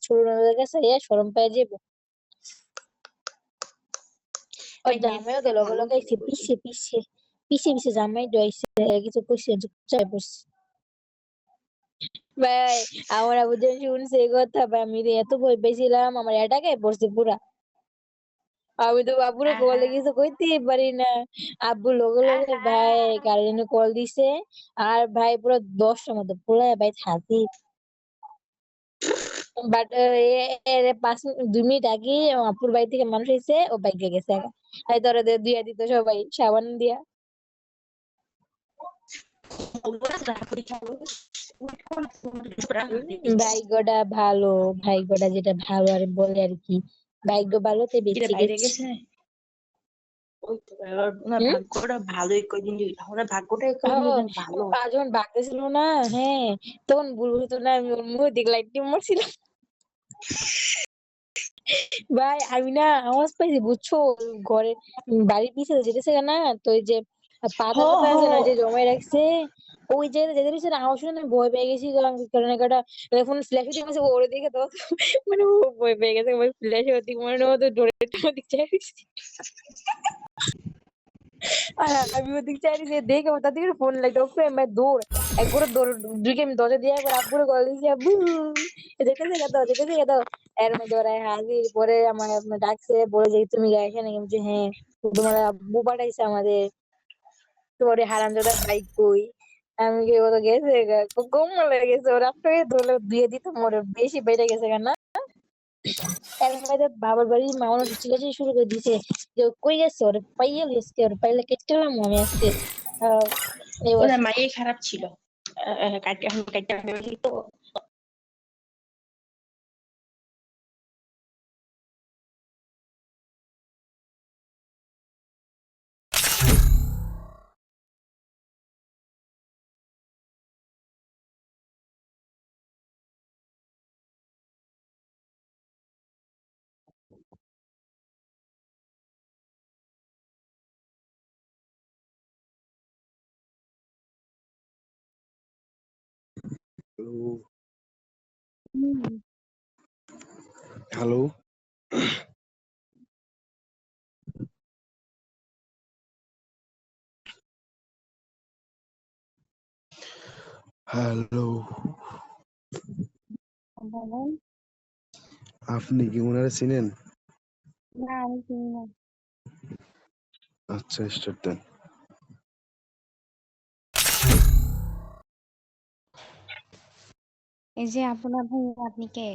ছোট ননদের কাছে শরম পেয়ে যাবো। ওই জামাইও তো লগে লগে আইছে, পিছে পিছে পিছে পিছে জামাই ডয়াইছে, কিছু কইছে চুপচাপ বসছে। ভাই আমার আব্বু যখন শুনছে এই কথা, ভাই আমি তো এত ভয় পেয়েছিলাম, আমার এটাকে পড়ছে পুরা। আমি তো আব্বুরে কলে কিছু কইতেই পারি না। আব্বু লগে লগে ভাই কার জন্য কল দিছে, আর ভাই পুরো 10টার মতো পুরা ভাই হাসি। বাট 2 মিনিট আগে আপুর বাড়ি থেকে মানুষ এসে ও বাইকে গেছে একা। তাই তোরা দিয়া দিত সবাই সাবান দিয়া। ভাগ্যটা ভালো, ভাগ্যটা যেটা ভালো আর বলে আর কি, ভাগ্য ভালো তাই বেঁচে বাইরে গেছি। গেছে। ওই তো ওনার ভাগ্যটা ভালোই, কয়দিন ওনার ভাগ্যটা কয়দিন ভালো। যখন বাগতেছিল না, হ্যাঁ তখন বুলবুল তো না, আমি ওর মুখে দিকে লাইট দিয়ে মরছিলাম। ভাই আমি না আওয়াজ পাইছি বুঝছো, ঘরে বাড়ির পিছনে যেতেছে না, তো ওই যে পাতা টাতা আছে না, যে জমায় রাখছে, ওই যে যেতে দিচ্ছে না, আওয়াজ শুনে আমি ভয় পেয়ে গেছি। কারণ একটা ফোন ফ্ল্যাশ দিকে গেছে, ওরে দিকে তো মানে ও ভয় পেয়ে গেছে, ওই ফ্ল্যাশ ওর দিকে মনে হয় ডোরের দিকে চাই। আর আমি ওদিক চাইছি যে দেখে তার দিকে ফোন লাইট অফ করে আমি দৌড় একবার দৌড় ঢুকে আমি দরজা দিয়ে একবার আব্বুরে কল দিয়েছি, আব্বু যেতেছে কত যেতেছে কত, এর মধ্যে ওরা হাজির। পরে আমার ডাকছে, বলে যে তুমি এখানে, আমি বলছি হ্যাঁ, তোমার আব্বু পাঠাইছে আমাদের, তোমার হারামজাদা বাইক কই। আমি কি ওরা গেছে কম লেগে গেছে, ওরা ধরলে দিয়ে দিত মোরে বেশি বেড়ে গেছে কেন। এর মধ্যে বাবার বাড়ির মা মানুষ চিল্লাচিল্লি শুরু করে দিছে যে কই গেছে, ওরে পাইয়া গেছে, ওরে পাইলে কেটেলাম আমি আজকে। ওনার মাই খারাপ ছিল, কাটতে এখন কাটতে তো। হ্যালো। হ্যালো, আপনি কি ওনারা চিনেন? না আমি চিনি না। আচ্ছা, স্টার্ট দেন। এই যে আপনার ভাই, আপনি কে?